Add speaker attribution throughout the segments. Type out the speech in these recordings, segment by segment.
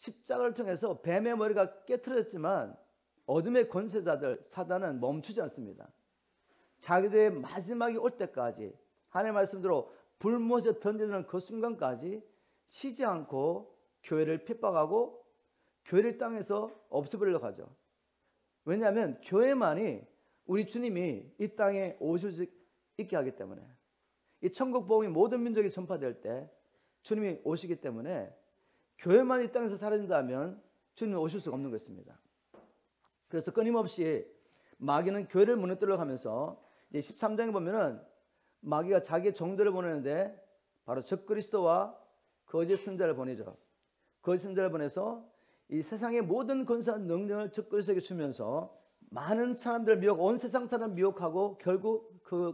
Speaker 1: 십자가를 통해서 뱀의 머리가 깨트려졌지만 어둠의 권세자들 사단은 멈추지 않습니다. 자기들의 마지막이 올 때까지 하나님의 말씀대로 불못에 던지는 그 순간까지 쉬지 않고 교회를 핍박하고 교회를 땅에서 없애버리려고 하죠. 왜냐하면 교회만이 우리 주님이 이 땅에 오실 수 있게 하기 때문에, 이 천국 복음이 모든 민족에 전파될 때 주님이 오시기 때문에 교회만 이 땅에서 사라진다면 주님이 오실 수가 없는 것입니다. 그래서 끊임없이 마귀는 교회를 무너뜨려 가면서 13장에 보면은 마귀가 자기의 종들을 보내는데 바로 적그리스도와 거짓 선자를 보내죠. 거짓 선자를 보내서 이 세상의 모든 권세와 능력을 적그리스도에게 주면서 많은 사람들을 온 세상 사람을 미혹하고 결국 그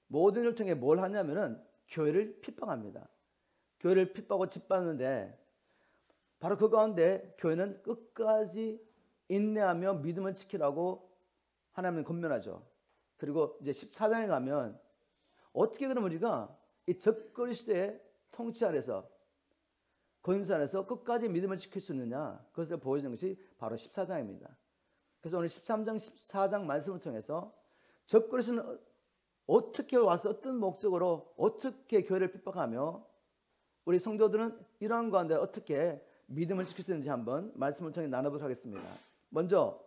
Speaker 1: 모든 일을 통해 뭘 하냐면은 교회를 핍박합니다. 교회를 핍박하고 짓밟는데 바로 그 가운데 교회는 끝까지 인내하며 믿음을 지키라고 하나님은 권면하죠. 그리고 이제 14장에 가면 어떻게 그럼 우리가 이 적그리스도의 통치 아래서 권세 안에서 끝까지 믿음을 지킬 수 있느냐, 그것을 보여주는 것이 바로 14장입니다. 그래서 오늘 13장, 14장 말씀을 통해서 적그리스도는 어떻게 와서 어떤 목적으로 어떻게 교회를 핍박하며 우리 성도들은 이러한 가운데 어떻게 믿음을 지킬 수 있는지 한번 말씀을 통해 나눠보도록 하겠습니다. 먼저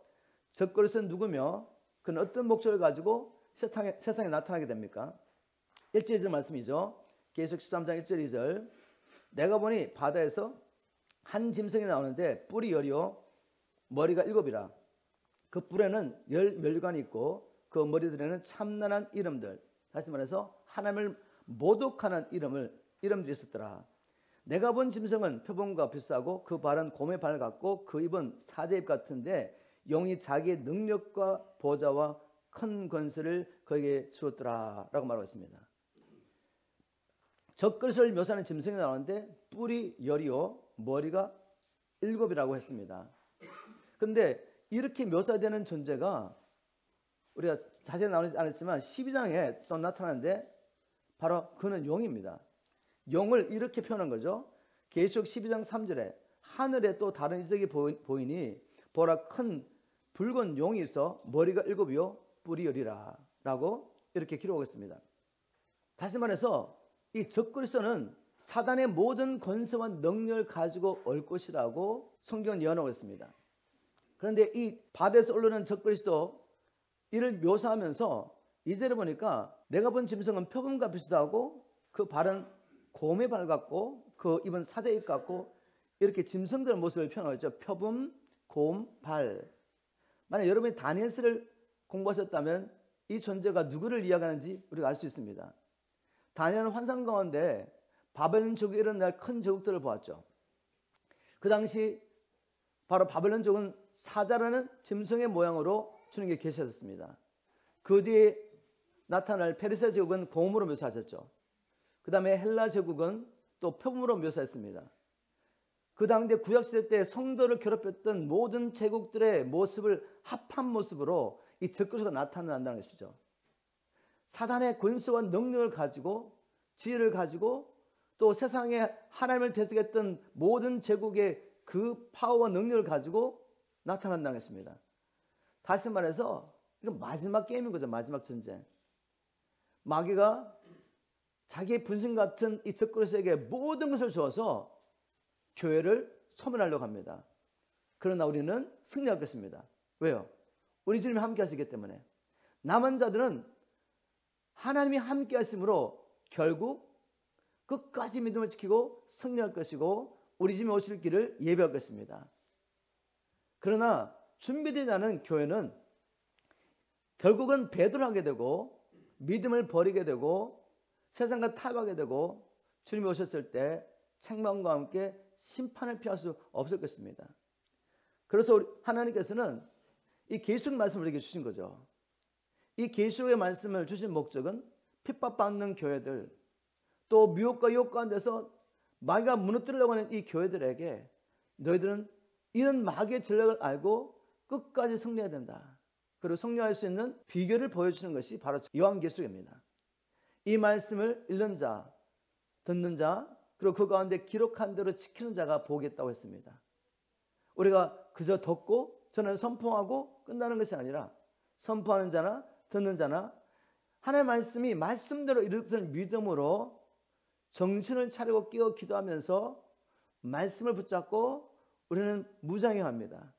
Speaker 1: 적그리스도는 누구며 그는 어떤 목적을 가지고 세상에 나타나게 됩니까? 1절 2절 말씀이죠. 계시록 13장 1절 2절. 내가 보니 바다에서 한 짐승이 나오는데 뿔이 10이요 머리가 7이라. 그 뿔에는 10면류관이 있고 그 머리들에는 참난한 이름들, 다시 말해서 하나님을 모독하는 이름들이 있었더라. 내가 본 짐승은 표범과 비슷하고 그 발은 곰의 발 같고 그 입은 사자입 같은데 영이 자기의 능력과 보좌와 큰 권세를 그에게 주었더라 라고 말하고 있습니다. 적그리스도를 묘사하는 짐승이 나오는데 뿔이 10이요 머리가 7이라고 했습니다. 그런데 이렇게 묘사되는 존재가 우리가 자세히 나오지 않았지만 12장에 또 나타나는데 바로 그는 용입니다. 용을 이렇게 표현한 거죠. 계시록 12장 3절에 하늘에 또 다른 이적이 보이니 보라 큰 붉은 용이 있어 머리가 7이요 뿔이 10이라 라고 이렇게 기록하고 있습니다. 다시 말해서 이 적그리스도는 사단의 모든 권세와 능력을 가지고 올 것이라고 성경은 예언하고 있습니다. 그런데 이 바다에서 올라오는 적그리스도 이를 묘사하면서 이제를 보니까 내가 본 짐승은 표범과 비슷하고 그 발은 곰의 발 같고 그 입은 사자의 입 같고 이렇게 짐승들의 모습을 표현하고 있죠. 표범, 곰, 발. 만약 여러분이 다니엘서를 공부하셨다면 이 존재가 누구를 이야기하는지 우리가 알 수 있습니다. 다니엘은 환상 가운데 바벨론 족이 일어날 큰 제국들을 보았죠. 그 당시 바로 바벨론 족은 사자라는 짐승의 모양으로 주님께 계셨습니다. 그 뒤에 나타날 페르시아 제국은 곰으로 묘사하셨죠. 그 다음에 헬라 제국은 또 표범으로 묘사했습니다. 그 당대 구약시대 때 성도를 괴롭혔던 모든 제국들의 모습을 합한 모습으로 이 적그리스도가 나타난다는 것이죠. 사단의 권세와 능력을 가지고 지혜를 가지고 또 세상에 하나님을 대적했던 모든 제국의 그 파워와 능력을 가지고 나타난다는 것입니다. 다시 말해서 이건 마지막 게임인 거죠. 마지막 전쟁. 마귀가 자기의 분신 같은 이 적그리스도에게 모든 것을 주어서 교회를 소멸하려고 합니다. 그러나 우리는 승리할 것입니다. 왜요? 우리 주님이 함께 하시기 때문에. 남은 자들은 하나님이 함께 하심으로 결국 끝까지 믿음을 지키고 승리할 것이고 우리 집에 오실 길을 예배할 것입니다. 그러나 준비되지 않은 교회는 결국은 배도를 하게 되고 믿음을 버리게 되고 세상과 타협하게 되고 주님이 오셨을 때 책망과 함께 심판을 피할 수 없을 것입니다. 그래서 하나님께서는 이 계시록 말씀을 우리에게 주신 거죠. 이 계시록의 말씀을 주신 목적은 핍박받는 교회들 또 미혹과 유혹 가운데서 마귀가 무너뜨리려고 하는 이 교회들에게 너희들은 이런 마귀의 전략을 알고 끝까지 승리해야 된다. 그리고 승리할 수 있는 비결을 보여주는 것이 바로 요한계시록입니다. 이 말씀을 읽는 자, 듣는 자, 그리고 그 가운데 기록한 대로 지키는 자가 복이 있다고 했습니다. 우리가 그저 듣고 저는 선포하고 끝나는 것이 아니라 선포하는 자나 듣는 자나 하나님의 말씀이 말씀대로 이루어지는 믿음으로 정신을 차리고 깨어 기도하면서 말씀을 붙잡고 우리는 무장해야 합니다.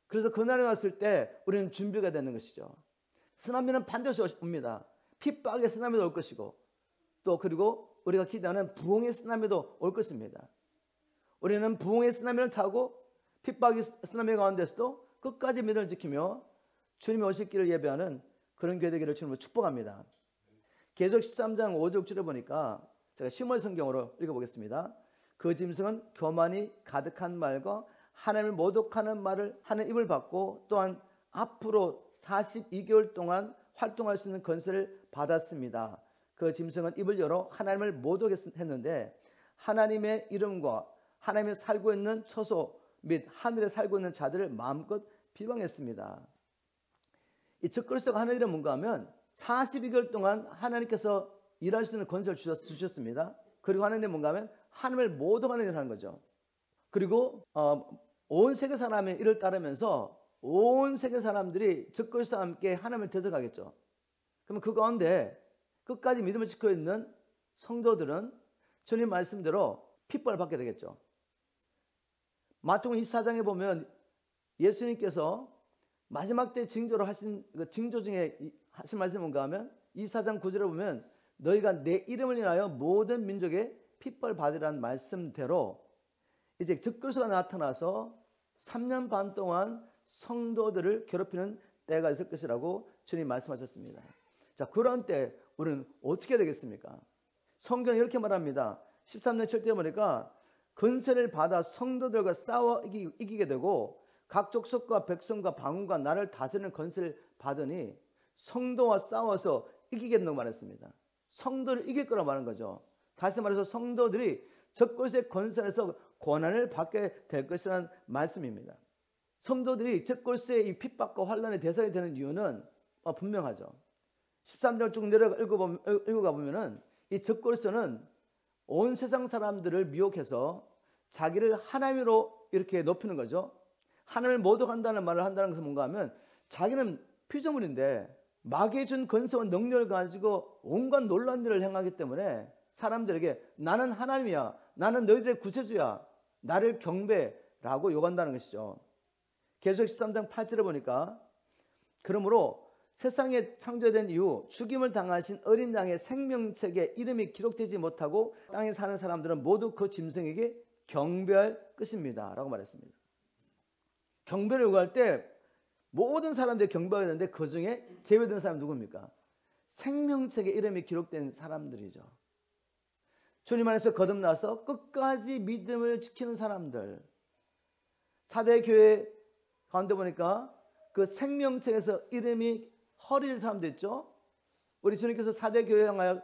Speaker 1: 그래서 그날이 왔을 때 우리는 준비가 되는 것이죠. 쓰나미는 반드시 옵니다. 핍박의 쓰나미도 올 것이고 또 그리고 우리가 기대하는 부흥의 쓰나미도 올 것입니다. 우리는 부흥의 쓰나미를 타고 핍박의 쓰나미 가운데서도 끝까지 믿음을 지키며 주님이 오실 길을 예배하는 그런 교회 되기를 주님으로 축복합니다. 계속 13장 5절 6절에 보니까 제가 시몬 성경으로 읽어보겠습니다. 그 짐승은 교만이 가득한 말과 하나님을 모독하는 말을 하는 입을 받고 또한 앞으로 42개월 동안 활동할 수 있는 권세를 받았습니다. 그 짐승은 입을 열어 하나님을 모독했는데 하나님의 이름과 하나님이 살고 있는 처소 및 하늘에 살고 있는 자들을 마음껏 비방했습니다. 이 적그리스도가 하는 일은 뭔가 하면 42개월 동안 하나님께서 일할 수 있는 권세를 주셨습니다. 그리고 하는 일은 뭔가 하면 하나님을 모독하는 일을 하는 거죠. 그리고 온 세계 사람의 일을 따르면서 온 세계 사람들이 적그리스도와 함께 하나님을 대적하겠죠. 그러면 그 가운데 끝까지 믿음을 지키고 있는 성도들은 주님 말씀대로 핍박을 받게 되겠죠. 마태복음 24장에 보면 예수님께서 마지막 때 징조로 하신 그 징조 중에 하신 말씀이 뭔가 하면 24장 9절에 보면 너희가 내 이름을 인하여 모든 민족의 핍박을 받으라는 말씀대로 이제 적그리스도가 나타나서 3년 반 동안 성도들을 괴롭히는 때가 있을 것이라고 주님 말씀하셨습니다. 자, 그런 때 우리는 어떻게 되겠습니까? 성경이 이렇게 말합니다. 13년 7절에 보니까 권세를 받아 성도들과 싸워 이기게 되고 각 족속과 백성과 방언과 나를 다스리는 권세를 받으니 성도와 싸워서 이기겠다고 말했습니다. 성도를 이길 거라고 말하는 거죠. 다시 말해서 성도들이 적그리스도의 권세에서 권한을 받게 될 것이라는 말씀입니다. 성도들이 적그리스도의 이 핍박과 환난의 대상이 되는 이유는 분명하죠. 13절 쭉 내려가 읽어가 보면은 이 적그리스도는 온 세상 사람들을 미혹해서 자기를 하나님으로 이렇게 높이는 거죠. 하나님을 모독한다는 말을 한다는 것은 뭔가 하면 자기는 피조물인데 마귀의 준 권세와 능력을 가지고 온갖 놀라운 일을 행하기 때문에 사람들에게 나는 하나님이야, 나는 너희들의 구세주야, 나를 경배라고 요구한다는 것이죠. 계속 13장 8절에 보니까 그러므로 세상에 창조된 이후 죽임을 당하신 어린 양의 생명책에 이름이 기록되지 못하고 땅에 사는 사람들은 모두 그 짐승에게 경배할 것입니다 라고 말했습니다. 경배를 요구할 때 모든 사람들이 경배해야 되는데 그 중에 제외된 사람이 누굽니까? 생명책에 이름이 기록된 사람들이죠. 주님 안에서 거듭나서 끝까지 믿음을 지키는 사람들. 4대 교회 가운데 보니까 그 생명책에서 이름이 허리질 사람도 있죠. 우리 주님께서 4대 교회 향하여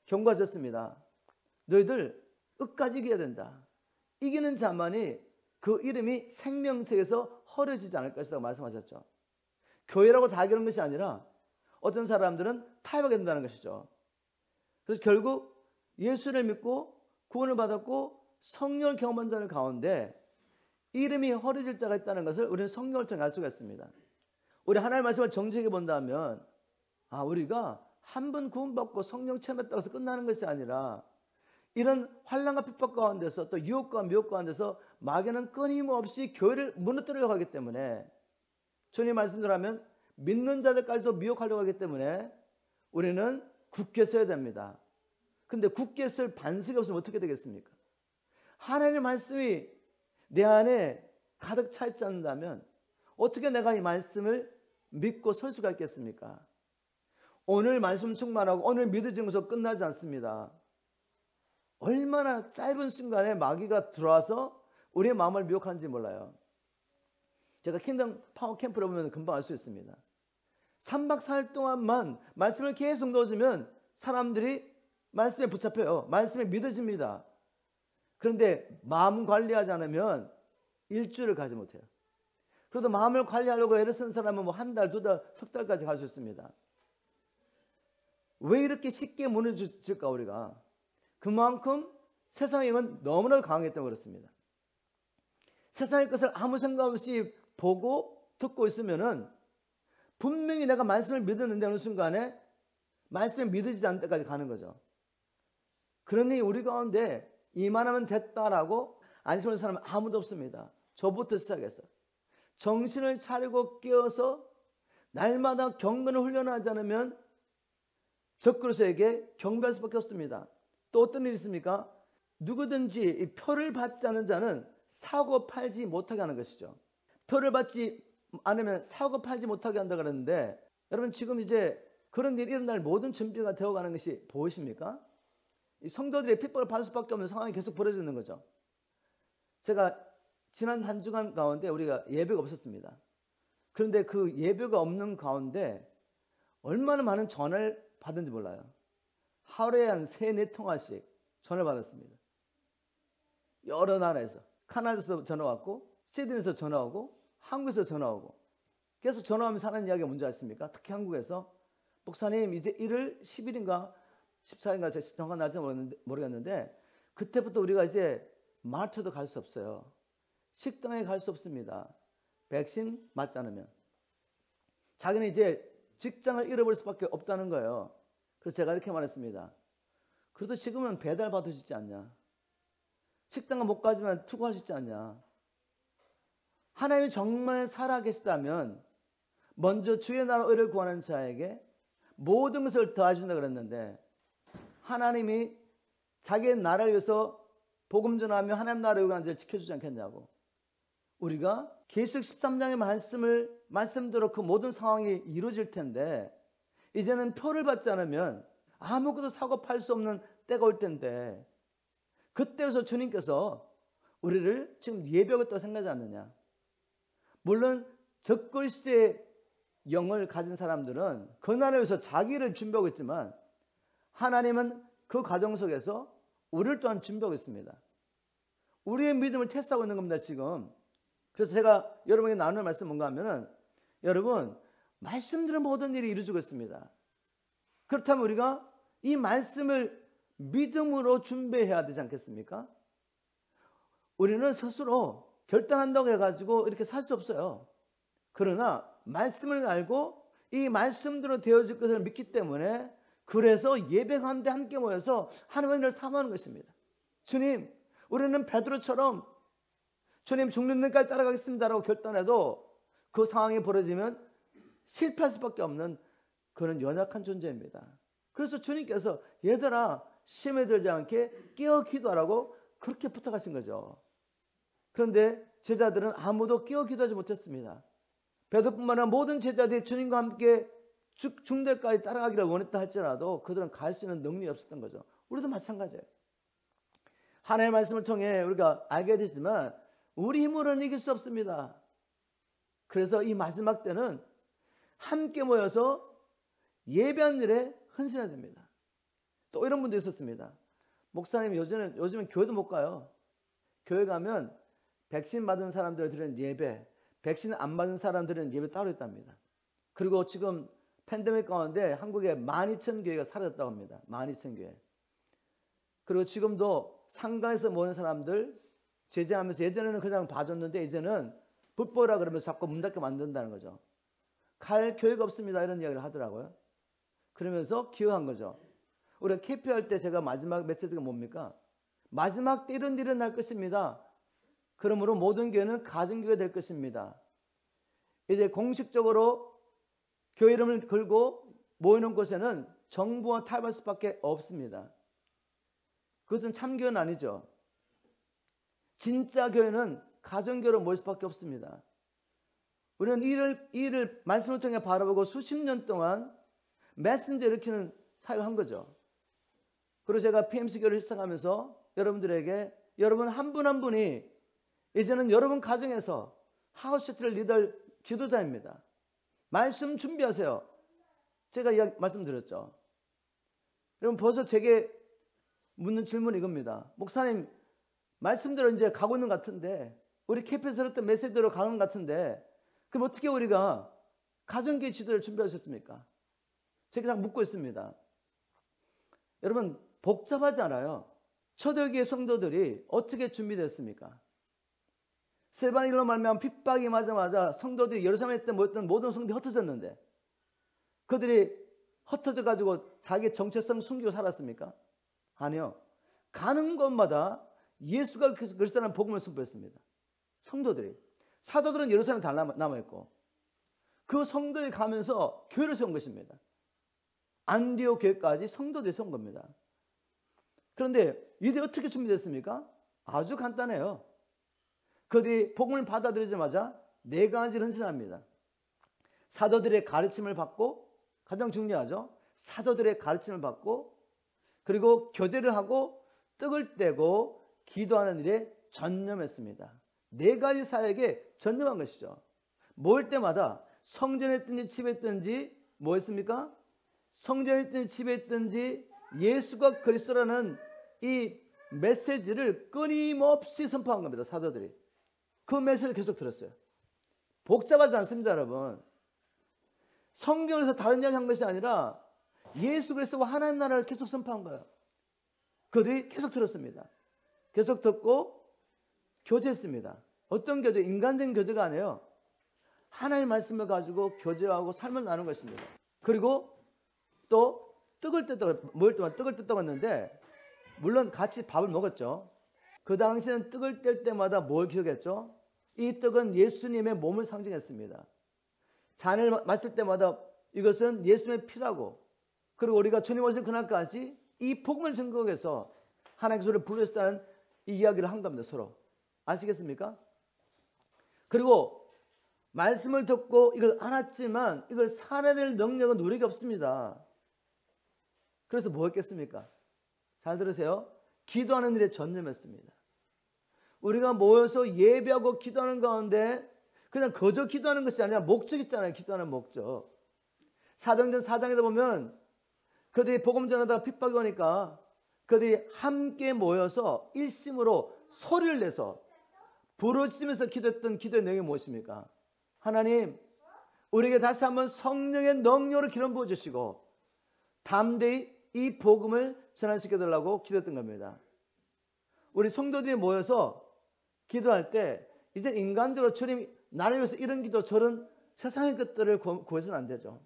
Speaker 1: 경고하셨습니다. 너희들 끝까지 이겨야 된다. 이기는 자만이 그 이름이 생명책에서 허려지지 않을 것이라고 말씀하셨죠. 교회라고 다 이기는 것이 아니라 어떤 사람들은 타협하게 된다는 것이죠. 그래서 결국 예수를 믿고 구원을 받았고 성령을 경험한 자들 가운데 이름이 허려질 자가 있다는 것을 우리는 성령을 통해 알 수가 있습니다. 우리 하나님의 말씀을 정직하게 본다면 우리가 한 번 구원받고 성령 체험했다고 해서 끝나는 것이 아니라 이런 환난과 핍박 가운데서 또 유혹과 미혹 가운데서 마귀는 끊임없이 교회를 무너뜨리려고 하기 때문에 주님 말씀대로 하면 믿는 자들까지도 미혹하려고 하기 때문에 우리는 굳게 서야 됩니다. 근데 굳게 설 반석이 없으면 어떻게 되겠습니까? 하나님의 말씀이 내 안에 가득 차 있지 않는다면 어떻게 내가 이 말씀을 믿고 설 수가 있겠습니까? 오늘 말씀 충만하고 오늘 믿어진 것으로 끝나지 않습니다. 얼마나 짧은 순간에 마귀가 들어와서 우리의 마음을 미혹하는지 몰라요. 제가 킹덤 파워 캠프를 보면 금방 알 수 있습니다. 3박 4일 동안만 말씀을 계속 넣어주면 사람들이 말씀에 붙잡혀요. 말씀에 믿어집니다. 그런데 마음 관리하지 않으면 일주일을 가지 못해요. 그래도 마음을 관리하려고 애를 쓴 사람은 한 달, 2달, 석 달까지 갈 수 있습니다. 왜 이렇게 쉽게 무너질까 우리가? 그만큼 세상의 힘은 너무나도 강하기 때문에 그렇습니다. 세상의 것을 아무 생각 없이 보고 듣고 있으면은 분명히 내가 말씀을 믿었는데 어느 순간에 말씀을 믿어지지 않을 때까지 가는 거죠. 그러니 우리 가운데 이만하면 됐다라고 안심하는 사람은 아무도 없습니다. 저부터 시작해서 정신을 차리고 깨어서 날마다 경건을 훈련하지 않으면 적그리스도에게 경배할 수밖에 없습니다. 또 어떤 일이 있습니까? 누구든지 이 표를 받지 않은 자는 사고 팔지 못하게 하는 것이죠. 표를 받지 않으면 사고 팔지 못하게 한다 그랬는데, 여러분 지금 이제 그런 일이 일어날 모든 준비가 되어가는 것이 보이십니까? 이 성도들의 핍박을 받을 수밖에 없는 상황이 계속 벌어지는 거죠. 제가 지난 한 주간 가운데 우리가 예배가 없었습니다. 그런데 그 예배가 없는 가운데 얼마나 많은 전화를 받은지 몰라요. 하루에 한 3-4통화씩 전화를 받았습니다. 여러 나라에서, 카나다에서 전화 왔고, 시드니에서 전화 오고, 한국에서 전화 오고, 계속 전화하면서 하는 이야기가 뭔지 아십니까? 특히 한국에서 목사님 이제 1월 10일인가 14일인가 제가 정확한 날짜 모르겠는데, 그때부터 우리가 이제 마트도 갈 수 없어요. 식당에 갈 수 없습니다. 백신 맞지 않으면. 자기는 이제 직장을 잃어버릴 수밖에 없다는 거예요. 그래서 제가 이렇게 말했습니다. 그래도 지금은 배달 받으시지 않냐? 식당은 못 가지만 투구할 수 있지 않냐? 하나님이 정말 살아계시다면 먼저 주의 나라 의를 구하는 자에게 모든 것을 더해준다 그랬는데, 하나님이 자기의 나라를 위해서 복음 전하며 하나님 나라의 의를 지켜주지 않겠냐고. 우리가 계시록 13장의 말씀대로 그 모든 상황이 이루어질 텐데, 이제는 표를 받지 않으면 아무것도 사고 팔 수 없는 때가 올 텐데, 그때에서 주님께서 우리를 지금 예배하겠다고 생각하지 않느냐. 물론 적그리스도의 영을 가진 사람들은 그 나라를 위해서 자기를 준비하고 있지만, 하나님은 그 과정 속에서 우리를 또한 준비하고 있습니다. 우리의 믿음을 테스트하고 있는 겁니다, 지금. 그래서 제가 여러분에게 나누는 말씀 뭔가 하면은, 여러분 말씀들은 모든 일이 이루어지고 있습니다. 그렇다면 우리가 이 말씀을 믿음으로 준비해야 되지 않겠습니까? 우리는 스스로 결단한다고 해가지고 이렇게 살 수 없어요. 그러나 말씀을 알고 이 말씀대로 되어질 것을 믿기 때문에, 그래서 예배 가운데 함께 모여서 하나님을 사모하는 것입니다. 주님, 우리는 베드로처럼 주님 죽는 날까지 따라가겠습니다라고 결단해도 그 상황이 벌어지면 실패할 수밖에 없는 그런 연약한 존재입니다. 그래서 주님께서 얘들아 시험에 들지 않게 깨어 기도하라고 그렇게 부탁하신 거죠. 그런데 제자들은 아무도 깨어 기도하지 못했습니다. 베드로뿐만 아니라 모든 제자들이 주님과 함께 죽는 데까지 따라가기를 원했다 할지라도 그들은 갈 수 있는 능력이 없었던 거죠. 우리도 마찬가지예요. 하나님의 말씀을 통해 우리가 알게 되지만 우리 힘으로는 이길 수 없습니다. 그래서 이 마지막 때는 함께 모여서 예배한 일에 헌신해야 됩니다. 또 이런 분도 있었습니다. 목사님 요즘은 교회도 못 가요. 교회 가면 백신 받은 사람들 드리는 예배, 백신 안 받은 사람들은 예배 따로 있답니다. 그리고 지금 팬데믹 가운데 한국에 12,000교회가 사라졌다고 합니다. 12,000교회. 그리고 지금도 상가에서 모는 사람들 제재하면서, 예전에는 그냥 봐줬는데 이제는 불법이라 그러면서 자꾸 문 닫게 만든다는 거죠. 갈 교회가 없습니다 이런 이야기를 하더라고요. 그러면서 기억한 거죠. 우리가 캠프할 때 제가 마지막 메시지가 뭡니까? 마지막 때 이런 일이 날 것입니다. 그러므로 모든 교회는 가정교회가 될 것입니다. 이제 공식적으로 교회 이름을 걸고 모이는 곳에는 정부와 타협할 수밖에 없습니다. 그것은 참교회는 아니죠. 진짜 교회는 가정교회로 모일 수밖에 없습니다. 우리는 이를 말씀을 통해 바라보고 수십 년 동안 메신저 일으키는 사역을 한 거죠. 그리고 제가 PMC 교회를 시작하면서 여러분들에게, 여러분 한 분 한 분이 이제는 여러분 가정에서 하우스체트를 리더할 지도자입니다. 말씀 준비하세요. 제가 말씀드렸죠. 여러분 벌써 제게 묻는 질문이 이겁니다. 목사님, 말씀대로 이제 가고 있는 것 같은데, 우리 캠프에서 들었던 메시지대로 가는 것 같은데, 그럼 어떻게 우리가 가정교회 지도를 준비하셨습니까? 제가 딱 묻고 있습니다. 여러분 복잡하지 않아요. 초대교회 성도들이 어떻게 준비됐습니까? 스데반의 일로 말미암아 핍박이 맞자마자 성도들이 예루살렘에 있던 모든 성도들이 흩어졌는데 그들이 흩어져 가지고 자기의 정체성 숨기고 살았습니까? 아니요. 가는 곳마다 예수가 그리스도라는 복음을 선포했습니다. 성도들이. 사도들은 예루살렘에 다 남아있고 그 성도들이 가면서 교회를 세운 것입니다. 안디옥 교회까지 성도들이 세운 겁니다. 그런데 이들이 어떻게 준비됐습니까? 아주 간단해요. 그들이 복음을 받아들이자마자 네 가지를 헌신합니다. 사도들의 가르침을 받고, 가장 중요하죠. 사도들의 가르침을 받고, 그리고 교제를 하고 떡을 떼고 기도하는 일에 전념했습니다. 네 가지 사역에 전념한 것이죠. 모일 때마다 성전에 있든지 집에 있든지 뭐 했습니까? 성전에 있든지 집에 있든지 예수가 그리스도라는 이 메시지를 끊임없이 선포한 겁니다. 사도들이. 그 메시지를 계속 들었어요. 복잡하지 않습니다, 여러분. 성경에서 다른 이야기 한 것이 아니라 예수 그리스도와 하나님 나라를 계속 선포한 거예요. 그들이 계속 들었습니다. 계속 듣고 교제했습니다. 어떤 교제? 인간적인 교제가 아니에요. 하나님의 말씀을 가지고 교제하고 삶을 나누는 것입니다. 그리고 또 떡을 뜯다가 모일 때마다 떡을 뜯다고 했는데 물론 같이 밥을 먹었죠. 그 당시에는 떡을 뗄 때마다 뭘 기억했죠? 이 떡은 예수님의 몸을 상징했습니다. 잔을 마실 때마다 이것은 예수님의 피라고, 그리고 우리가 주님 오실 그날까지 이 복음을 증거해서 하나님의 소리를 부르셨다는 이 이야기를 한 겁니다. 서로. 아시겠습니까? 그리고 말씀을 듣고 이걸 알았지만 이걸 살아낼 능력은 우리에게 없습니다. 그래서 뭐 했겠습니까? 잘 들으세요. 기도하는 일에 전념했습니다. 우리가 모여서 예배하고 기도하는 가운데 그냥 거저 기도하는 것이 아니라 목적 있잖아요. 기도하는 목적. 사도행전 4장에도 보면 그들이 복음 전하다가 핍박이 오니까 그들이 함께 모여서 일심으로 소리를 내서 부르짖으면서 기도했던 기도의 내용이 무엇입니까? 하나님, 우리에게 다시 한번 성령의 능력으로 기름 부어주시고 담대히 이 복음을 전할 수 있게 해달라고 기도했던 겁니다. 우리 성도들이 모여서 기도할 때 이제 인간적으로 주님 나를 위해서 이런 기도 저런 세상의 것들을 구해서는 안 되죠.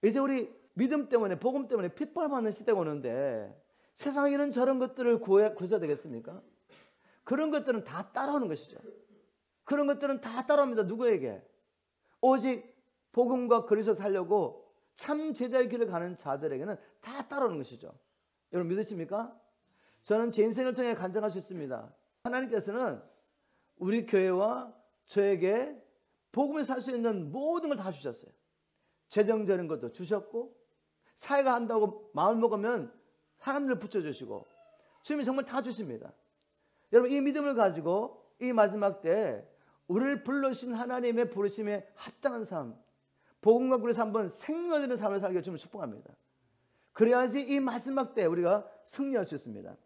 Speaker 1: 이제 우리 믿음 때문에 복음 때문에 핍박을 받는 시대가 오는데 세상에 이런 저런 것들을 구해서 되겠습니까? 그런 것들은 다 따라오는 것이죠. 그런 것들은 다 따라옵니다. 누구에게? 오직 복음과 그리스도 살려고 참 제자의 길을 가는 자들에게는 다 따라오는 것이죠. 여러분 믿으십니까? 저는 제 인생을 통해 간증할 수 있습니다. 하나님께서는 우리 교회와 저에게 복음을 살 수 있는 모든 걸 다 주셨어요. 재정적인 것도 주셨고 사회가 한다고 마음 먹으면 사람들 붙여주시고 주님이 정말 다 주십니다. 여러분 이 믿음을 가지고 이 마지막 때 우리를 불러주신 하나님의 부르심에 합당한 삶, 복음과 그리스도 한번 생명되는 삶을 살게 주님을 축복합니다. 그래야지 이 마지막 때 우리가 승리할 수 있습니다.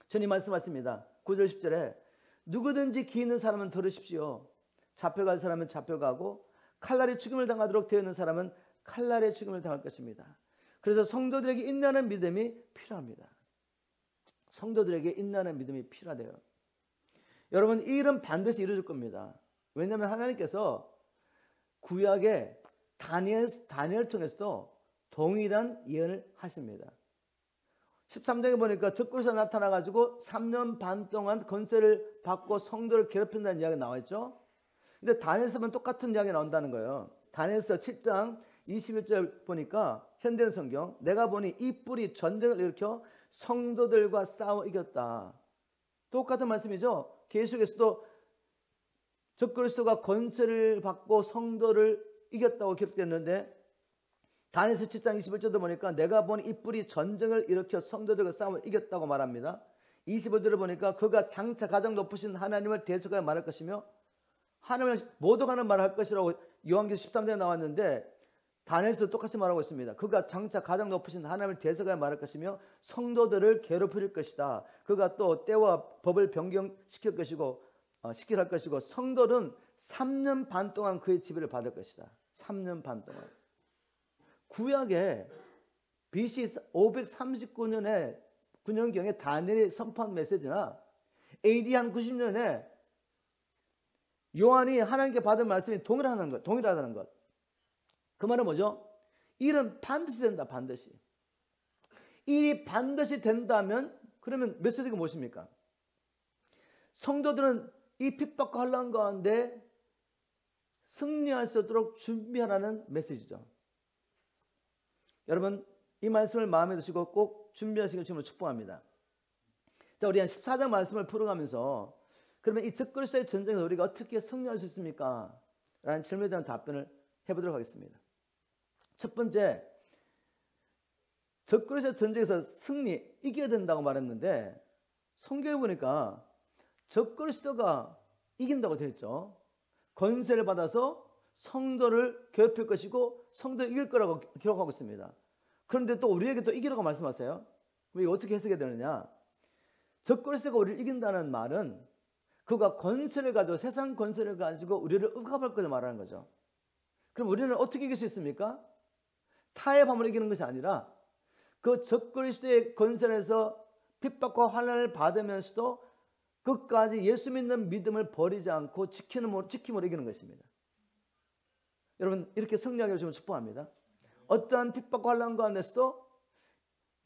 Speaker 1: 주님 말씀하십니다. 9절 10절에 누구든지 기 있는 사람은 들으십시오. 잡혀갈 사람은 잡혀가고 칼날의 죽임을 당하도록 되어 있는 사람은 칼날의 죽임을 당할 것입니다. 그래서 성도들에게 인내하는 믿음이 필요합니다. 성도들에게 인내하는 믿음이 필요하대요. 여러분 이 일은 반드시 이루어질 겁니다. 왜냐하면 하나님께서 구약에 다니엘 통해서도 동일한 예언을 하십니다. 13장에 보니까 적그리스도가 나타나가지고 3년 반 동안 권세를 받고 성도를 괴롭힌다는 이야기가 나와 있죠. 근데 다니엘서 보면 똑같은 이야기가 나온다는 거예요. 다니엘서 7장 21절 보니까 현대는 성경, 내가 보니 이 뿔이 전쟁을 일으켜 성도들과 싸워 이겼다. 똑같은 말씀이죠. 계시록에서도 적그리스도가 권세를 받고 성도를 이겼다고 기록되었는데 다니엘서 7장 21절도 보니까 내가 보니 이 뿔이 전쟁을 일으켜 성도들과 싸움을 이겼다고 말합니다. 25절을 보니까 그가 장차 가장 높으신 하나님을 대적하여 말할 것이며 하나님을 모독하는 말을 할 것이라고 요한계시록 13장에 나왔는데 다니엘서도 똑같이 말하고 있습니다. 그가 장차 가장 높으신 하나님을 대적하여 말할 것이며 성도들을 괴롭힐 것이다. 그가 또 때와 법을 변경시킬 것이고 시킬 할 것이고 성도는 3년 반 동안 그의 지배를 받을 것이다. 3년 반 동안. 구약에 BC 539년에 9년경에 다니엘이 선포한 메시지나 AD 한 90년에 요한이 하나님께 받은 말씀이 동일하다는 것. 그 말은 뭐죠? 일은 반드시 된다, 반드시. 일이 반드시 된다면 그러면 메시지가 무엇입니까? 성도들은 이 핍박과 환난 가운데 승리할 수 있도록 준비하라는 메시지죠. 여러분, 이 말씀을 마음에 두시고 꼭 준비하시길 주님으로 축복합니다. 자, 우리 한 14장 말씀을 풀어가면서 그러면 이 적그리스도의 전쟁에서 우리가 어떻게 승리할 수 있습니까? 라는 질문에 대한 답변을 해보도록 하겠습니다. 첫 번째, 적그리스도의 전쟁에서 이겨야 된다고 말했는데 성경에 보니까 적그리스도가 이긴다고 되어 있죠. 권세를 받아서 성도를 괴롭힐 것이고 성도를 이길 거라고 기록하고 있습니다. 그런데 또 우리에게 또 이기라고 말씀하세요. 이거 어떻게 해석해야 되느냐? 적그리스도가 우리를 이긴다는 말은 그가 권세를 가지고 세상 권세를 가지고 우리를 억압할 것을 말하는 거죠. 그럼 우리는 어떻게 이길 수 있습니까? 타협함으로 이기는 것이 아니라 그 적그리스도의 권세에서 핍박과 환난을 받으면서도 끝까지 예수 믿는 믿음을 버리지 않고 지킴으로 이기는 것입니다. 여러분, 이렇게 승리하기를 주면 축복합니다. 어떠한 핍박과 환난 가운데서도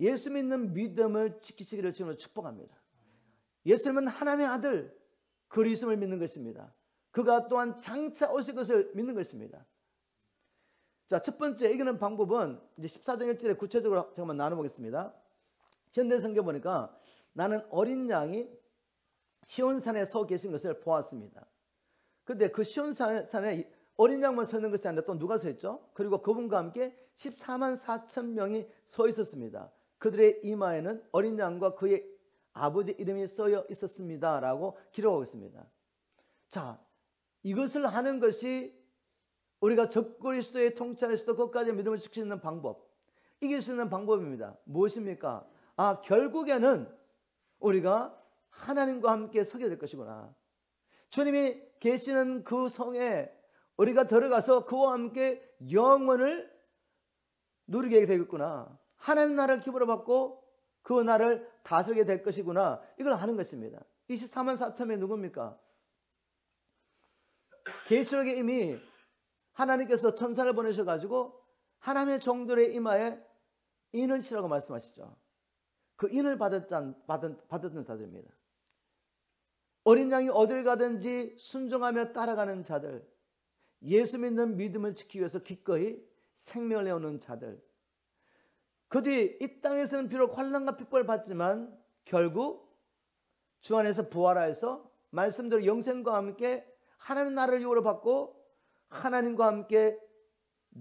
Speaker 1: 예수 믿는 믿음을 지키시기를 주님으로 축복합니다. 예수님은 하나님의 아들 그리스도를 믿는 것입니다. 그가 또한 장차 오실 것을 믿는 것입니다. 자, 첫 번째 이기는 방법은 이제 14장 1절에 구체적으로 잠깐만 나눠보겠습니다. 현대 성경 보니까 나는 어린 양이 시온산에 서 계신 것을 보았습니다. 그런데 그 시온산에 어린 양만 서 있는 것이 아니라 또 누가 서 있죠? 그리고 그분과 함께 14만 4천 명이 서 있었습니다. 그들의 이마에는 어린 양과 그의 아버지 이름이 쓰여 있었습니다 라고 기록하고 있습니다. 자, 이것을 하는 것이 우리가 적그리스도의 통찰에서도 끝까지 믿음을 지킬 수 있는 방법, 이길 수 있는 방법입니다. 무엇입니까? 결국에는 우리가 하나님과 함께 서게 될 것이구나. 주님이 계시는 그 성에 우리가 들어가서 그와 함께 영원을 누리게 되겠구나. 하나님 나라를 기부로 받고 그 나라를 다스리게 될 것이구나. 이걸 하는 것입니다. 24만 4천 명이 누굽니까? 계시록에 이미 하나님께서 천사를 보내셔가지고 하나님의 종들의 이마에 인을 치라고 말씀하시죠. 그 인을 받았던 자들입니다. 어린 양이 어딜 가든지 순종하며 따라가는 자들, 예수 믿는 믿음을 지키기 위해서 기꺼이 생명을 내어놓은 자들, 그들이 이 땅에서는 비록 환난과 핍박을 받지만 결국 주 안에서 부활하여서 말씀대로 영생과 함께 하나님 나라를 유업으로 받고 하나님과 함께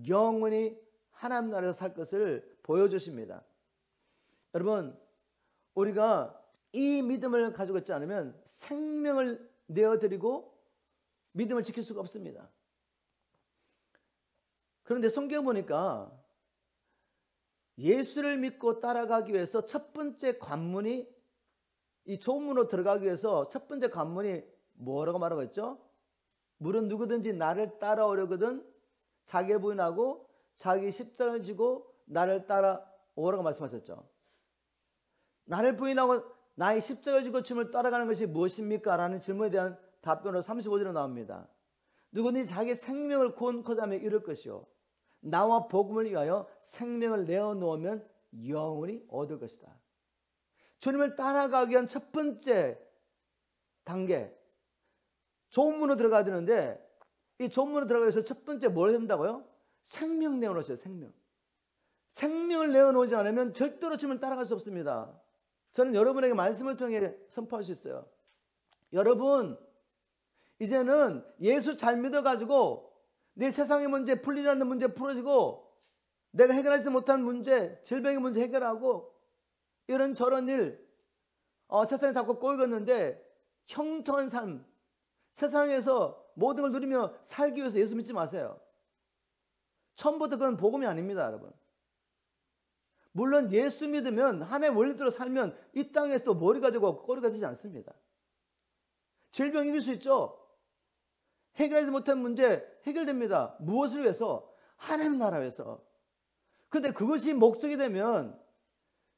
Speaker 1: 영원히 하나님 나라에서 살 것을 보여주십니다. 여러분, 우리가 이 믿음을 가지고 있지 않으면 생명을 내어드리고 믿음을 지킬 수가 없습니다. 그런데 성경 보니까 예수를 믿고 따라가기 위해서 첫 번째 관문이, 이 좋은 문으로 들어가기 위해서 첫 번째 관문이 뭐라고 말하고 있죠? 물은 누구든지 나를 따라오려거든 자기 부인하고 자기 십자가를 지고 나를 따라오라고 말씀하셨죠. 나를 부인하고 나의 십자가를 지고 주님을 따라가는 것이 무엇입니까? 라는 질문에 대한 답변으로 35절에 나옵니다. 누구든지 자기 생명을 구원코자 하며 잃을 것이요 나와 복음을 위하여 생명을 내어놓으면 영원히 얻을 것이다. 주님을 따라가기 위한 첫 번째 단계, 좋은 문으로 들어가야 되는데 이 좋은 문으로 들어가기 위해서 첫 번째 뭘 해야 된다고요? 생명 내어놓으세요. 생명을 내어놓지 않으면 절대로 주님을 따라갈 수 없습니다. 저는 여러분에게 말씀을 통해 선포할 수 있어요. 여러분, 이제는 예수 잘 믿어가지고 내 세상의 문제, 풀리지 않는 문제 풀어지고 내가 해결하지 못한 문제, 질병의 문제 해결하고 이런 저런 일, 세상에 자꾸 꼬이겠는데 형통한 삶, 세상에서 모든 걸 누리며 살기 위해서 예수 믿지 마세요. 처음부터 그건 복음이 아닙니다, 여러분. 물론 예수 믿으면 하나님의 원리대로 살면 이 땅에서도 머리 가지고 꼬리가 되지 않습니다. 질병 이길 수 있죠. 해결하지 못한 문제 해결됩니다. 무엇을 위해서? 하나님 나라 위해서. 그런데 그것이 목적이 되면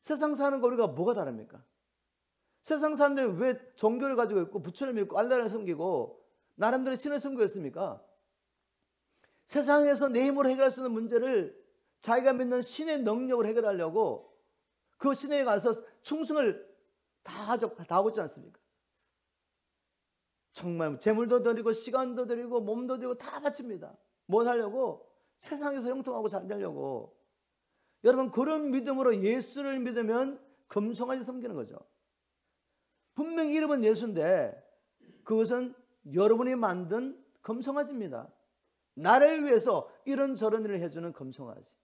Speaker 1: 세상 사는 거 우리가 뭐가 다릅니까? 세상 사람들이 왜 종교를 가지고 있고 부처를 믿고 알라를 섬기고 나름대로 신을 선거했습니까? 세상에서 내 힘으로 해결할 수 있는 문제를 자기가 믿는 신의 능력으로 해결하려고 그 신에 가서 충성을 다 하고 있지 않습니까? 정말 재물도 드리고 시간도 드리고 몸도 드리고 다 바칩니다. 뭘 하려고? 세상에서 형통하고 잘 되려고. 여러분, 그런 믿음으로 예수를 믿으면 금송아지 섬기는 거죠. 분명히 이름은 예수인데 그것은 여러분이 만든 금송아지입니다. 나를 위해서 이런저런 일을 해주는 금송아지.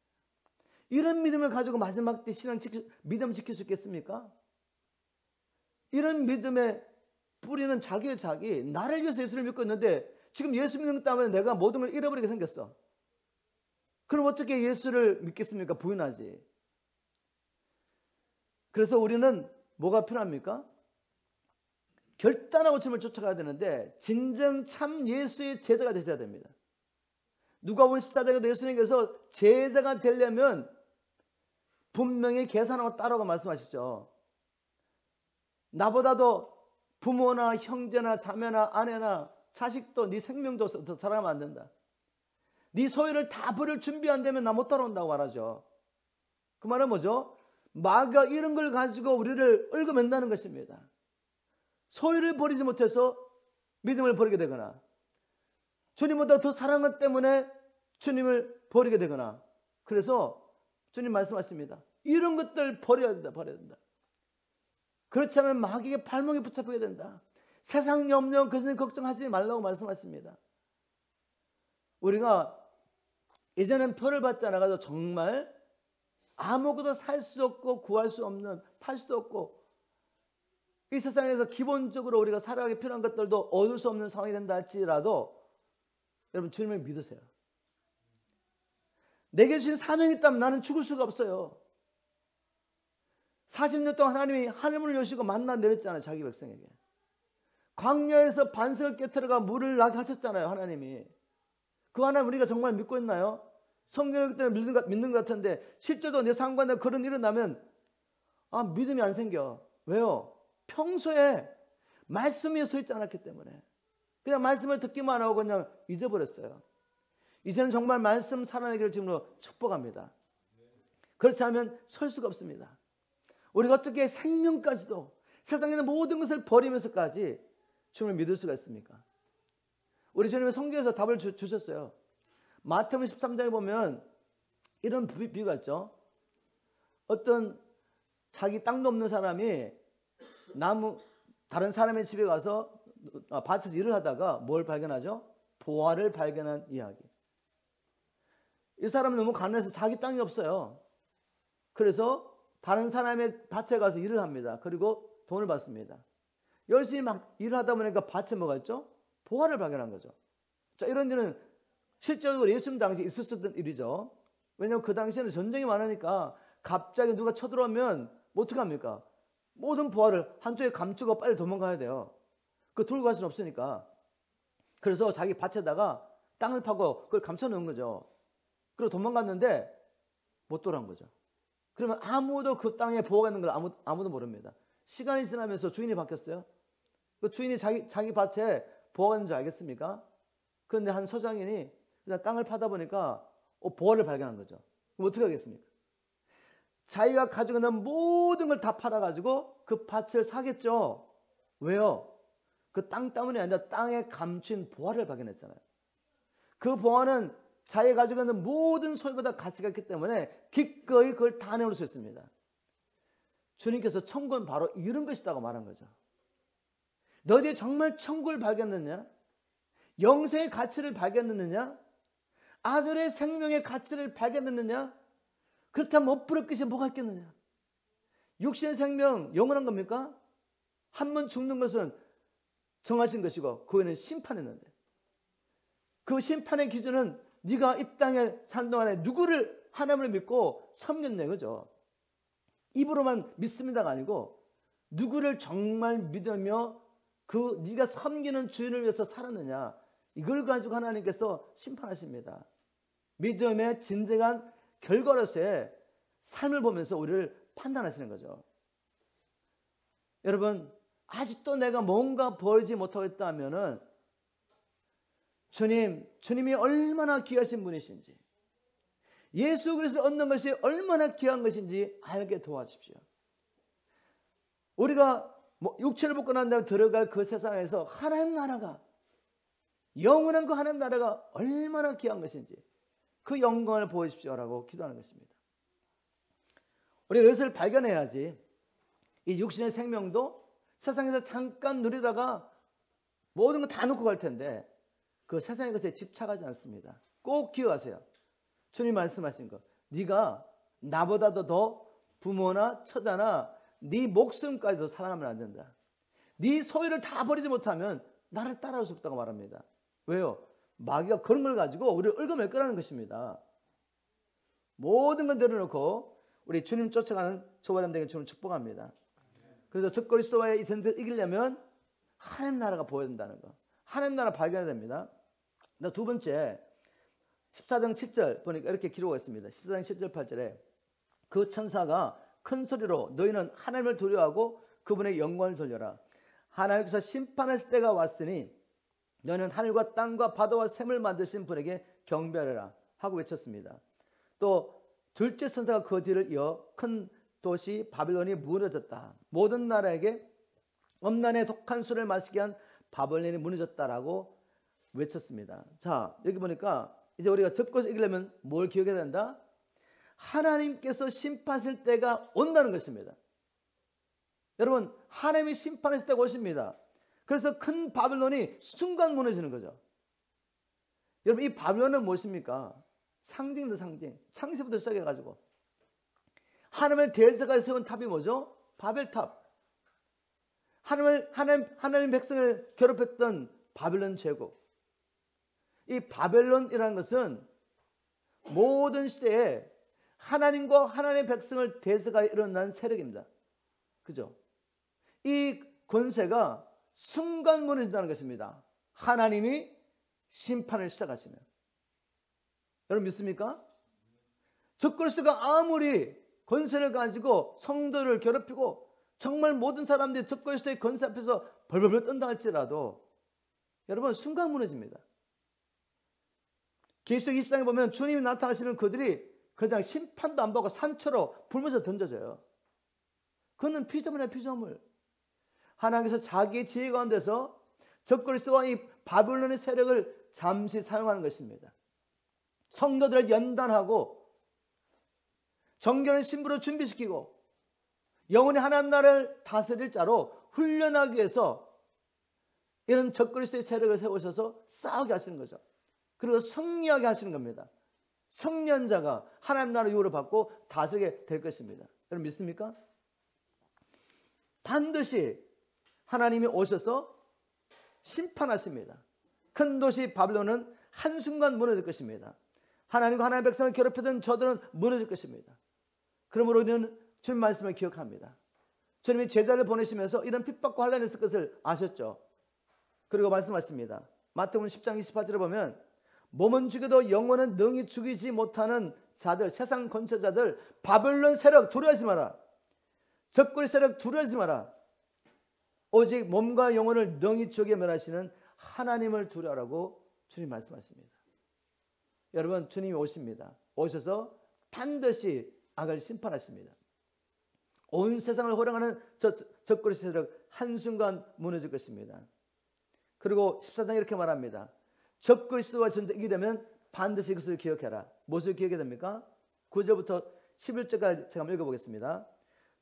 Speaker 1: 이런 믿음을 가지고 마지막 때 믿음을 지킬 수 있겠습니까? 이런 믿음의 뿌리는 자기의 자기. 나를 위해서 예수를 믿고 있는데 지금 예수 믿는 것 때문에 내가 모든 걸 잃어버리게 생겼어. 그럼 어떻게 예수를 믿겠습니까? 부인하지. 그래서 우리는 뭐가 필요합니까? 결단하고 주님을 쫓아가야 되는데 진정 참 예수의 제자가 되셔야 됩니다. 누가복음 14장에도 예수님께서 제자가 되려면 분명히 계산하고 따라오고 말씀하시죠. 나보다도 부모나 형제나 자매나 아내나 자식도 네 생명도 더 사랑하면 안 된다. 네 소유를 다 버릴 준비 안 되면 나 못 따라온다고 말하죠. 그 말은 뭐죠? 마귀가 이런 걸 가지고 우리를 얽어맨다는 것입니다. 소유를 버리지 못해서 믿음을 버리게 되거나 주님보다 더 사랑하기 때문에 주님을 버리게 되거나 그래서 주님 말씀하십니다. 이런 것들 버려야 된다. 버려야 된다. 그렇지 않으면 마귀의 발목에 붙잡히게 된다. 세상 염려 그것은 걱정하지 말라고 말씀하십니다. 우리가 이제는 표를 받지 않아가지고 정말 아무것도 살 수 없고 구할 수 없는 팔 수도 없고 이 세상에서 기본적으로 우리가 살아가기 필요한 것들도 얻을 수 없는 상황이 된다 할지라도 여러분 주님을 믿으세요. 내게 주신 사명이 있다면 나는 죽을 수가 없어요. 40년 동안 하나님이 하늘문을 여시고 만나 내렸잖아요. 자기 백성에게. 광야에서 반석을 깨트려가 물을 나게 하셨잖아요. 하나님이. 그 하나님 우리가 정말 믿고 있나요? 성경을 때는 믿는 것 같은데 실제로 내 상관에 그런 일이 나면 믿음이 안 생겨. 왜요? 평소에 말씀 위에 서 있지 않았기 때문에 그냥 말씀을 듣기만 하고 그냥 잊어버렸어요. 이제는 정말 말씀 살아내기를 지금으로 축복합니다. 그렇지 않으면 설 수가 없습니다. 우리가 어떻게 생명까지도 세상에 있는 모든 것을 버리면서까지 주님을 믿을 수가 있습니까? 우리 주님은 성경에서 답을 주셨어요. 마태복음 13장에 보면 이런 비유가 있죠. 어떤 자기 땅도 없는 사람이 다른 사람의 집에 가서 밭에서 일을 하다가 뭘 발견하죠? 보화를 발견한 이야기. 이 사람은 너무 가난해서 자기 땅이 없어요. 그래서 다른 사람의 밭에 가서 일을 합니다. 그리고 돈을 받습니다. 열심히 막 일을 하다 보니까 밭에 뭐가 있죠? 보화를 발견한 거죠. 자, 이런 일은 실제로 예수님 당시에 있었던 일이죠. 왜냐하면 그 당시에는 전쟁이 많으니까 갑자기 누가 쳐들어오면 어떻게 합니까? 모든 보화를 한쪽에 감추고 빨리 도망가야 돼요. 그거 들고 갈 수는 없으니까. 그래서 자기 밭에다가 땅을 파고 그걸 감춰놓은 거죠. 그리고 도망갔는데 못 돌아온 거죠. 그러면 아무도 그 땅에 보호가 있는 걸 아무도 모릅니다. 시간이 지나면서 주인이 바뀌었어요. 그 주인이 자기 밭에 보호가 있는 줄 알겠습니까? 그런데 한 서장인이 그냥 땅을 파다 보니까 보호를 발견한 거죠. 그럼 어떻게 하겠습니까? 자기가 가지고 있는 모든 걸 다 팔아가지고 그 밭을 사겠죠. 왜요? 그 땅 때문이 아니라 땅에 감춘 보화를 발견했잖아요. 그 보화는 자기가 가지고 있는 모든 소유보다 가치가 있기 때문에 기꺼이 그걸 다 내놓을 수 있습니다. 주님께서 천국은 바로 이런 것이라고 말한 거죠. 너희들이 정말 천국을 발견했느냐? 영생의 가치를 발견했느냐? 아들의 생명의 가치를 발견했느냐? 그렇다면 못 부를 것이 뭐가 있겠느냐? 육신의 생명 영원한 겁니까? 한 번 죽는 것은 정하신 것이고 그 외에는 심판했는데 그 심판의 기준은 네가 이 땅에 사는 동안에 누구를 하나님을 믿고 섬겼냐 그죠? 입으로만 믿습니다가 아니고 누구를 정말 믿으며 그 네가 섬기는 주인을 위해서 살았느냐 이걸 가지고 하나님께서 심판하십니다. 믿음의 진정한 결과로서의 삶을 보면서 우리를 판단하시는 거죠. 여러분 아직도 내가 뭔가 벌지 못하고 있다면은 주님이 얼마나 귀하신 분이신지, 예수 그리스도를 얻는 것이 얼마나 귀한 것인지 알게 도와주십시오. 우리가 육체를 벗고 난 다음에 들어갈 그 세상에서 하나님 나라가, 영원한 그 하나님 나라가 얼마나 귀한 것인지 그 영광을 보여주십시오라고 기도하는 것입니다. 우리가 이것을 발견해야지 이 육신의 생명도 세상에서 잠깐 누리다가 모든 거 다 놓고 갈 텐데 그 세상의 것에 집착하지 않습니다. 꼭 기억하세요. 주님 말씀하신 것, 네가 나보다도 더 부모나 처자나 네 목숨까지도 사랑하면 안 된다. 네 소유를 다 버리지 못하면 나를 따라올 수 없다고 말합니다. 왜요? 마귀가 그런 걸 가지고 우리를 얽어맬 거라는 것입니다. 모든 걸 내려놓고 우리 주님 쫓아가는 초보람들에게 주님 축복합니다. 그래서 적그리스도와의 이 전쟁을 이기려면 하나님 나라가 보여야 된다는 거, 하나님 나라 발견해야 됩니다. 두 번째, 14장 7절 보니까 이렇게 기록하고 있습니다. 14장 7절 8절에 그 천사가 큰 소리로 너희는 하나님을 두려워하고 그분의 영광을 돌려라. 하나님께서 심판하실 때가 왔으니 너희는 하늘과 땅과 바다와 샘을 만드신 분에게 경배하라 하고 외쳤습니다. 또 둘째 천사가 그 뒤를 이어 큰 도시 바빌론이 무너졌다. 모든 나라에게 엄난의 독한 술을 마시게 한 바벨론이 무너졌다라고 외쳤습니다. 자, 여기 보니까 이제 우리가 적그리스도 이기려면 뭘 기억해야 된다? 하나님께서 심판하실 때가 온다는 것입니다. 여러분, 하나님이 심판하실 때가 오십니다. 그래서 큰 바벨론이 순간 무너지는 거죠. 여러분, 이 바벨론은 무엇입니까? 상징도 상징. 창세부터 시작해가지고 하나님을 대적하여 세운 탑이 뭐죠? 바벨탑. 하나님 백성을 괴롭혔던 바벨론 제국. 이 바벨론이라는 것은 모든 시대에 하나님과 하나님의 백성을 대적하여 일어난 세력입니다. 그죠? 이 권세가 순간 무너진다는 것입니다. 하나님이 심판을 시작하시면. 여러분 믿습니까? 적그리스도가 아무리 권세를 가지고 성도를 괴롭히고 정말 모든 사람들이 적그리스도의 권세 앞에서 벌벌벌 떤다 할지라도 여러분 순간 무너집니다. 계시록 24장에 보면 주님이 나타나시는 그들이 그냥 심판도 안 받고 산처로 불면서 던져져요. 그는 피조물이야, 피조물. 하나님께서 자기의 지혜 가운데서 적그리스도와 이 바벨론의 세력을 잠시 사용하는 것입니다. 성도들을 연단하고 정결한 신부로 준비시키고 영원히 하나님 나라를 다스릴 자로 훈련하기 위해서 이런 적그리스도의 세력을 세우셔서 싸우게 하시는 거죠. 그리고 승리하게 하시는 겁니다. 승리한 자가 하나님 나라 유업을 받고 다스리게 될 것입니다. 여러분 믿습니까? 반드시 하나님이 오셔서 심판하십니다. 큰 도시 바벨론은 한순간 무너질 것입니다. 하나님과 하나님의 백성을 괴롭히던 저들은 무너질 것입니다. 그러므로 우리는 주님 말씀을 기억합니다. 주님이 제자를 보내시면서 이런 핍박과 환난이 있을 것을 아셨죠. 그리고 말씀하십니다. 마태복음 10장 28절에 보면 몸은 죽여도 영혼은 능히 죽이지 못하는 자들, 세상 권세자들, 바벨론 세력 두려워하지 마라. 적그리스도 세력 두려워하지 마라. 오직 몸과 영혼을 능히 죽게 멸하시는 하나님을 두려워하라고 주님 말씀하십니다. 여러분 주님이 오십니다. 오셔서 반드시 악을 심판하십니다. 온 세상을 호령하는 적그리스도 세력 한순간 무너질 것입니다. 그리고 14장에 이렇게 말합니다. 적그리스도와 전쟁 이기려면 반드시 이것을 기억해라. 무엇을 기억해야 됩니까? 9절부터 11절까지 제가 한번 읽어보겠습니다.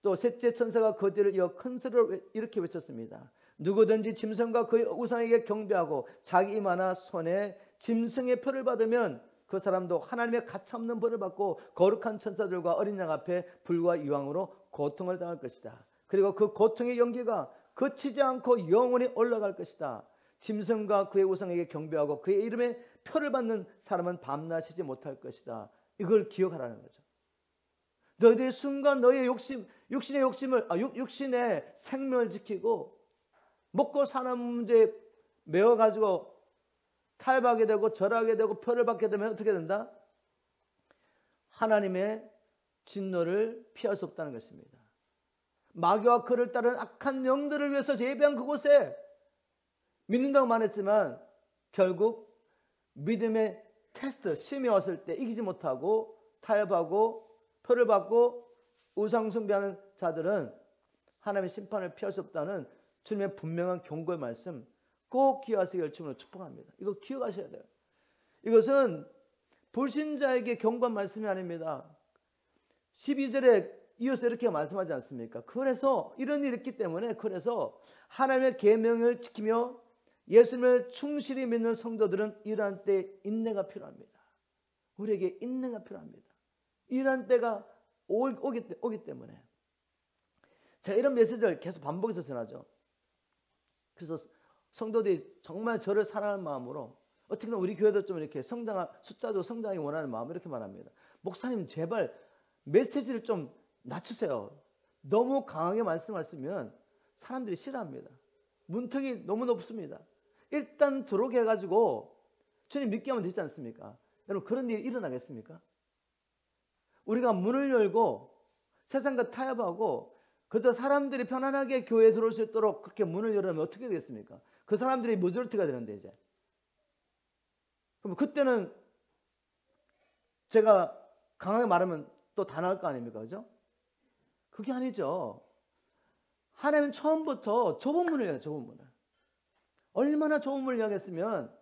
Speaker 1: 또 셋째 천사가 그 뒤를 이어 큰 소리로 이렇게 외쳤습니다. 누구든지 짐승과 그의 우상에게 경배하고 자기 이마나 손에 짐승의 표를 받으면 그 사람도 하나님의 가차없는 벌을 받고 거룩한 천사들과 어린 양 앞에 불과 유황으로 고통을 당할 것이다. 그리고 그 고통의 연기가 그치지 않고 영원히 올라갈 것이다. 짐승과 그의 우상에게 경배하고 그의 이름에 표를 받는 사람은 밤낮 쉬지 못할 것이다. 이걸 기억하라는 거죠. 너희들이 순간 너희의 육신의 생명을 지키고 먹고 사는 문제에 매어가지고 타협하게 되고 절하게 되고 표를 받게 되면 어떻게 된다? 하나님의 진노를 피할 수 없다는 것입니다. 마귀와 그를 따른 악한 영들을 위해서 예배한 그곳에 믿는다고 말했지만 결국 믿음의 테스트, 시험이 왔을 때 이기지 못하고 타협하고 표를 받고 우상숭배하는 자들은 하나님의 심판을 피할 수 없다는 주님의 분명한 경고의 말씀 꼭 기억하시길 주님으로 축복합니다. 이거 기억하셔야 돼요. 이것은 불신자에게 경고한 말씀이 아닙니다. 12절에 이어서 이렇게 말씀하지 않습니까? 그래서 이런 일이 있기 때문에 그래서 하나님의 계명을 지키며 예수님을 충실히 믿는 성도들은 이러한 때 인내가 필요합니다. 우리에게 인내가 필요합니다. 이러한 때가 오기 때문에 제가 이런 메시지를 계속 반복해서 전하죠. 그래서 성도들이 정말 저를 사랑하는 마음으로 어떻게든 우리 교회도 좀 이렇게 숫자도 성장하기 원하는 마음으로 이렇게 말합니다. 목사님 제발 메시지를 좀 낮추세요. 너무 강하게 말씀하시면 사람들이 싫어합니다. 문턱이 너무 높습니다. 일단 들어오게 해가지고 주님 믿게 하면 되지 않습니까? 여러분 그런 일이 일어나겠습니까? 우리가 문을 열고 세상과 타협하고 그저 사람들이 편안하게 교회에 들어올 수 있도록 그렇게 문을 열면 어떻게 되겠습니까? 그 사람들이 머저리티가 되는데 이제. 그럼 그때는 제가 강하게 말하면 또 다 나올 거 아닙니까? 그죠? 그게 아니죠. 하나님은 처음부터 좁은 문을 열어요. 좁은 문을. 얼마나 좁은 문을 열겠으면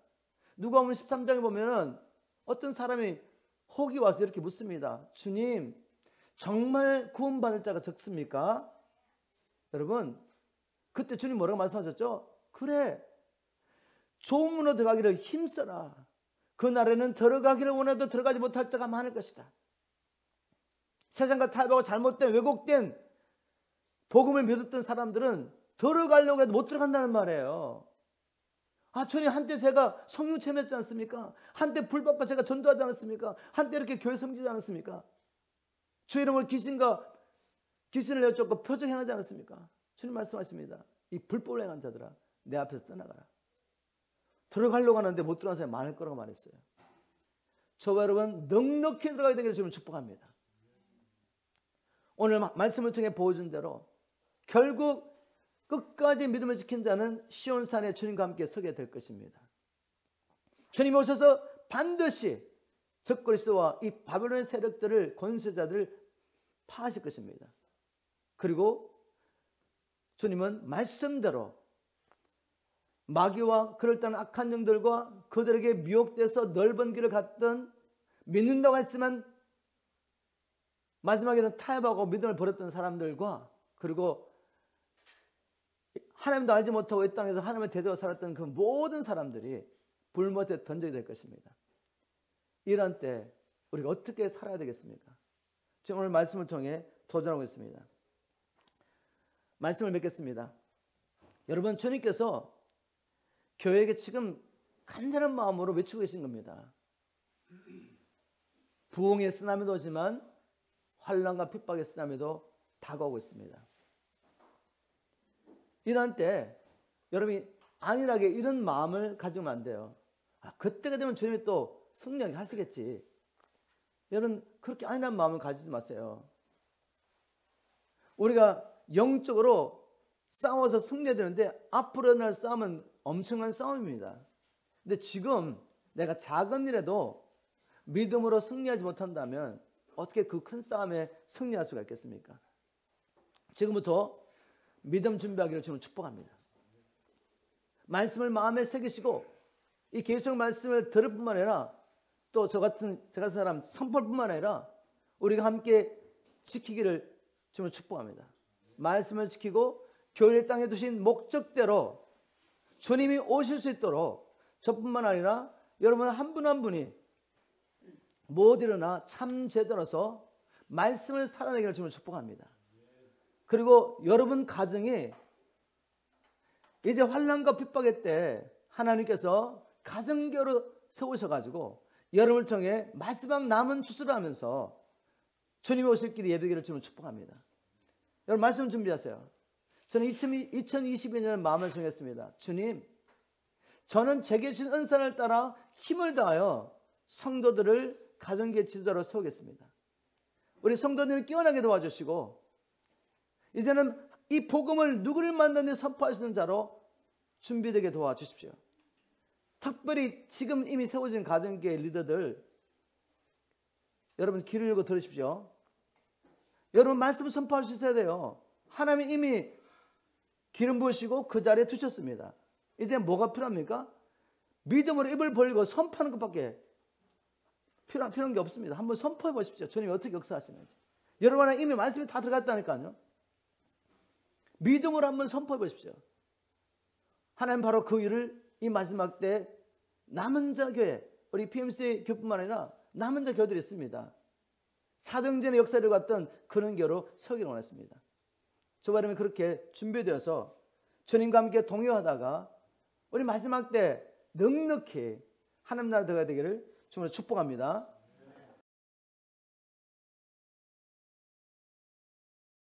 Speaker 1: 누가복음 13장에 보면은 어떤 사람이 혹이 와서 이렇게 묻습니다. 주님 정말 구원받을 자가 적습니까? 여러분 그때 주님 뭐라고 말씀하셨죠? 그래 좁은 문으로 들어가기를 힘써라. 그날에는 들어가기를 원해도 들어가지 못할 자가 많을 것이다. 세상과 타협하고 잘못된 왜곡된 복음을 믿었던 사람들은 들어가려고 해도 못 들어간다는 말이에요. 아 주님 한때 제가 성령 체험했지 않습니까? 한때 불 받고 제가 전도하지 않았습니까? 한때 이렇게 교회 섬기지 않았습니까? 주 이름으로 귀신을 여쭙고 표적 행하지 않았습니까? 주님 말씀하십니다. 이 불법을 행한 자들아 내 앞에서 떠나가라. 들어가려고 하는데 못 들어가는 사람이 많을 거라고 말했어요. 저와 여러분 넉넉히 들어가야 되기를 주님 축복합니다. 오늘 말씀을 통해 보여준 대로 결국 끝까지 믿음을 지킨 자는 시온산에 주님과 함께 서게 될 것입니다. 주님이 오셔서 반드시 적그리스도와 이 바벨론의 세력들을 권세자들을 파하실 것입니다. 그리고 주님은 말씀대로 마귀와 그럴 때는 악한 영들과 그들에게 미혹돼서 넓은 길을 갔던 믿는다고 했지만 마지막에는 타협하고 믿음을 버렸던 사람들과 그리고 하나님도 알지 못하고 이 땅에서 하나님을 대적하고 살았던 그 모든 사람들이 불못에 던져야 될 것입니다. 이런 때 우리가 어떻게 살아야 되겠습니까? 지금 오늘 말씀을 통해 도전하고 있습니다. 말씀을 맺겠습니다. 여러분 주님께서 교회에게 지금 간절한 마음으로 외치고 계신 겁니다. 부흥의 쓰나미도 오지만 환난과 핍박의 쓰나미도 다가오고 있습니다. 이런 때 여러분이 안일하게 이런 마음을 가지면 안 돼요. 그때가 되면 주님이 또 승리하게 하시겠지. 여러분 그렇게 안일한 마음을 가지지 마세요. 우리가 영적으로 싸워서 승리해야 되는데 앞으로 날 싸움은 엄청난 싸움입니다. 근데 지금 내가 작은 일에도 믿음으로 승리하지 못한다면 어떻게 그 큰 싸움에 승리할 수가 있겠습니까? 지금부터 믿음 준비하기를 주님 축복합니다. 말씀을 마음에 새기시고 이 계속 말씀을 들을 뿐만 아니라 또 저 같은 사람 선포할 뿐만 아니라 우리가 함께 지키기를 주님 축복합니다. 말씀을 지키고 교회 땅에 두신 목적대로 주님이 오실 수 있도록 저뿐만 아니라 여러분 한 분 한 분이 못 일어나 참 제대로서 말씀을 살아내기를 주님 축복합니다. 그리고 여러분 가정이 이제 환난과 핍박의 때 하나님께서 가정교로 세우셔가지고 여러분을 통해 마지막 남은 추수를 하면서 주님이 오실 길이 예배기를 주님 축복합니다. 여러분 말씀 준비하세요. 저는 2022년을 마음을 정했습니다. 주님, 저는 제게 주신 은사를 따라 힘을 다하여 성도들을 가정계 지도자로 세우겠습니다. 우리 성도님을 깨어나게 도와주시고 이제는 이 복음을 누구를 만나는데 선포하시는 자로 준비되게 도와주십시오. 특별히 지금 이미 세워진 가정교회 리더들, 여러분 귀를 열고 들으십시오. 여러분 말씀을 선포할 수 있어야 돼요. 하나님이 이미 기름 부으시고 그 자리에 두셨습니다. 이제 뭐가 필요합니까? 믿음으로 입을 벌리고 선포하는 것밖에 필요한 게 없습니다. 한번 선포해 보십시오. 주님이 어떻게 역사하시는지. 여러분 안에 이미 말씀이 다 들어갔다니까요. 믿음으로 한번 선포해 보십시오. 하나님 바로 그 일을 이 마지막 때 남은 자 교회, 우리 PMC 교뿐만 아니라 남은 자 교회들이 있습니다. 사도행전의 역사를 갔던 그런 교로 서기를 원했습니다. 저와 여러분이 그렇게 준비되어서 주님과 함께 동요하다가 우리 마지막 때 넉넉히 하나님 나라 들어가야 되기를 주님으로 축복합니다.